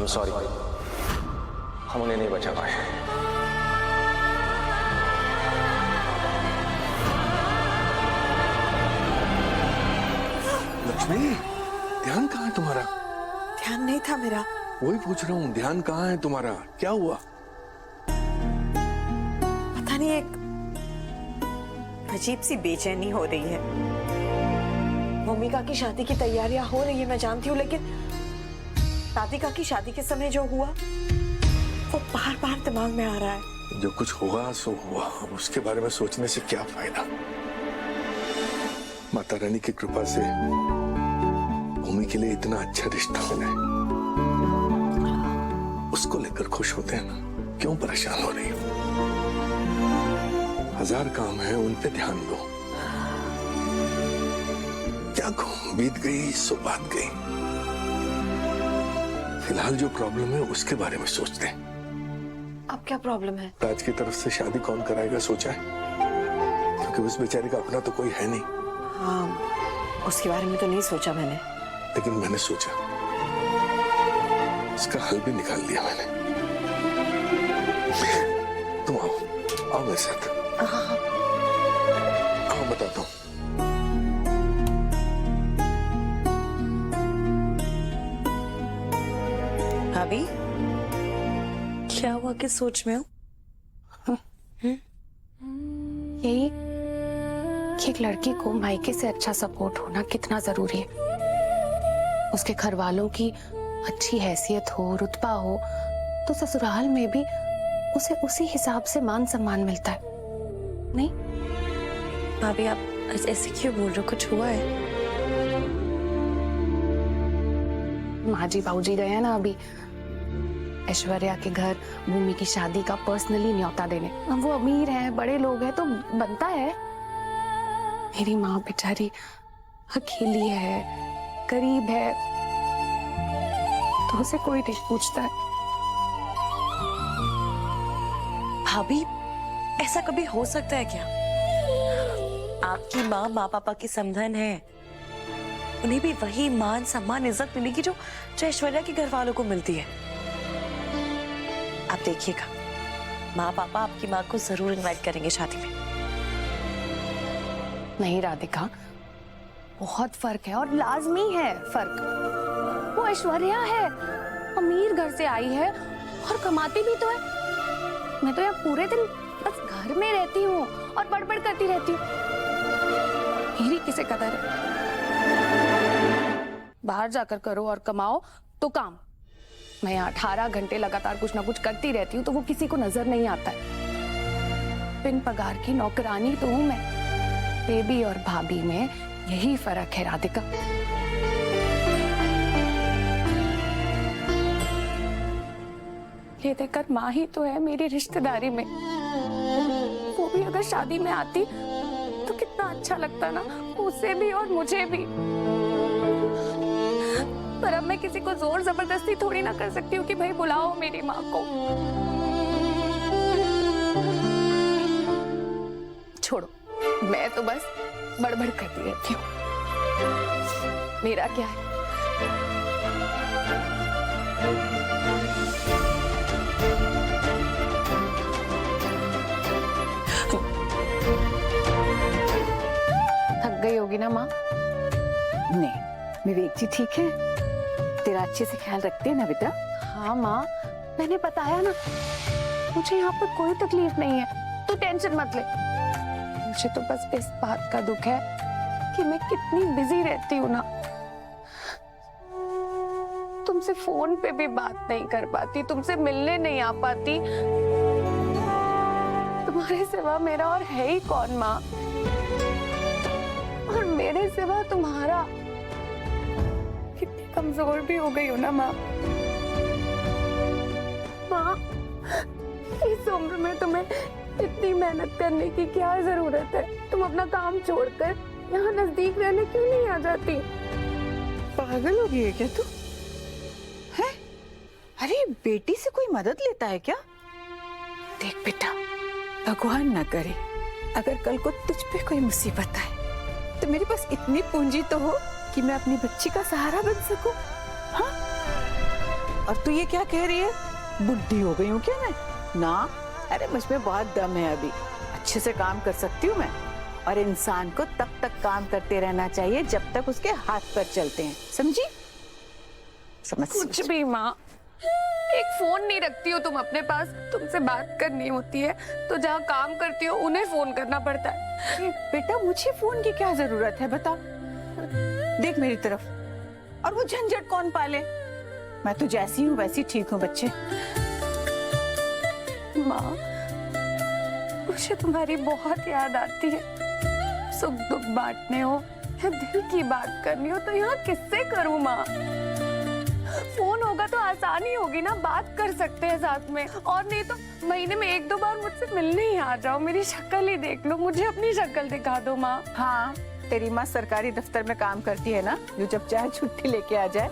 I'm sorry, हम उन्हें नहीं बचा पाए। लक्ष्मी, ध्यान कहाँ है तुम्हारा? ध्यान नहीं था मेरा। वही पूछ रहा हूँ, ध्यान कहाँ है तुम्हारा? क्या हुआ? पता नहीं, एक अजीब सी बेचैनी हो रही है। भूमिका की शादी की तैयारियां हो रही है, मैं जानती हूँ, लेकिन राधिका की शादी के समय जो हुआ वो बार बार दिमाग में आ रहा है। जो कुछ हुआ सो हुआ, उसके बारे में सोचने से क्या फायदा? माता रानी की कृपा से भूमि के लिए इतना अच्छा रिश्ता मिला है, उसको लेकर खुश होते हैं ना, क्यों परेशान हो रही हो? हजार काम है, उन पे ध्यान दो। क्या कहूं, बीत गई सो बात गई। फिलहाल जो प्रॉब्लम है उसके बारे में सोचते हैं। अब क्या प्रॉब्लम है? ताज की तरफ से शादी कौन कराएगा सोचा है? क्योंकि उस बेचारे का अपना तो कोई है नहीं। हाँ, उसके बारे में तो नहीं सोचा मैंने, लेकिन मैंने सोचा, इसका हल भी निकाल लिया मैंने। तुम आओ, आओ मेरे साथ। आओ, बताता हूँ। भाभी, क्या हुआ, किस सोच में हो? यही कि एक लड़की को मायके से अच्छा सपोर्ट होना कितना जरूरी है। उसके घर वालों की अच्छी हैसियत हो, रुतबा हो, तो ससुराल में भी उसे उसी हिसाब से मान सम्मान मिलता है, नहीं? भाभी, आप ऐसे क्यों बोल रहे हो? कुछ हुआ है? माँ जी बाबूजी गए हैं ना अभी ऐश्वर्या के घर भूमि की शादी का पर्सनली न्योता देने। अब वो अमीर हैं, बड़े लोग हैं, तो बनता है। मेरी माँ बेचारी अकेली है, गरीब है, तो उसे कोई नहीं पूछता है। भाभी, ऐसा कभी हो सकता है क्या? आपकी माँ पापा की समधन है, उन्हें भी वही मान सम्मान इज्जत मिलेगी जो ऐश्वर्या के घर वालों को मिलती है। आप देखिएगा, माँ पापा आपकी माँ को जरूर इनवाइट करेंगे शादी में। नहीं राधिका, बहुत फर्क है, और लाजमी है फर्क। वो ऐश्वर्या है, अमीर घर से आई है और कमाती भी तो है। मैं तो यहाँ पूरे दिन बस घर में रहती हूँ और बड़बड़ करती रहती हूँ। मेरी किसे कदर है? बाहर जाकर करो और कमाओ तो काम। मैं यहाँ 18 घंटे लगातार कुछ ना कुछ करती रहती हूँ, तो वो किसी को नजर नहीं आता है। बिन पगार की नौकरानी तो हूँ मैं। बेबी और भाभी में यही फर्क है राधिका। ये देखकर माँ ही तो है मेरी रिश्तेदारी में। वो भी अगर शादी में आती तो कितना अच्छा लगता ना, उसे भी और मुझे भी। पर अब मैं किसी को जोर जबरदस्ती थोड़ी ना कर सकती हूँ कि भाई बुलाओ मेरी माँ को। छोड़ो, मैं तो बस बड़बड़ करती रहती हूँ। मेरा क्या है? थक गई होगी ना माँ? नहीं, विवेक जी ठीक है, तेरा अच्छे से ख्याल रखते हैं ना बेटा? हाँ माँ, मैंने बताया ना, मुझे यहाँ पर कोई तकलीफ नहीं है, तू टेंशन मत ले। मुझे तो बस इस बात का दुख है कि मैं कितनी बिजी रहती हूँ ना, तुमसे फोन पे भी बात नहीं कर पाती, तुमसे मिलने नहीं आ पाती। तुम्हारे सिवा मेरा और है ही कौन माँ? और मेरे सिवा तुम्हारा। कितनी कमजोर भी हो गई हो ना माँ। माँ, इस उम्र में तुम्हें इतनी मेहनत करने की क्या जरूरत है? तुम अपना काम छोड़कर यहाँ नजदीक रहने क्यों नहीं आ जाती? पागल हो गई है क्या तू? है? अरे बेटी से कोई मदद लेता है क्या? देख बेटा, भगवान ना करे अगर कल को तुझ पे कोई मुसीबत आए तो मेरे पास इतनी पूंजी तो हो कि मैं अपनी बच्ची का सहारा बन सकूं। हाँ? और तू ये क्या कह रही है, बुढ़ी हो गई हूँ क्या मैं? ना, अरे मुझ में बहुत दम है, अभी अच्छे से काम कर सकती हूँ मैं। और इंसान को तब तक काम करते रहना चाहिए जब तक उसके हाथ पैर चलते हैं, समझी? समझ कुछ भी माँ, एक फोन नहीं रखती हो तुम अपने पास, तुमसे बात करनी होती है तो जहाँ काम करती हो उन्हें फोन करना पड़ता है। बेटा मुझे फोन की क्या जरूरत है बता, देख मेरी तरफ, और वो झंझट कौन पाले? मैं तो जैसी हूँ वैसी ठीक हूँ बच्चे। माँ, मुझे तुम्हारी बहुत याद आती है। सुख दुख बांटने हो या दिल की बात करनी हो तो यहाँ किससे करूँ माँ? फोन होगा तो आसानी होगी ना, बात कर सकते हैं साथ में। और नहीं तो महीने में 1-2 बार मुझसे मिलने ही आ जाओ, मेरी शक्ल ही देख लो, मुझे अपनी शक्ल दिखा दो माँ। हाँ, तेरी माँ सरकारी दफ्तर में काम करती है ना, जो जब चाहे छुट्टी लेके आ जाए।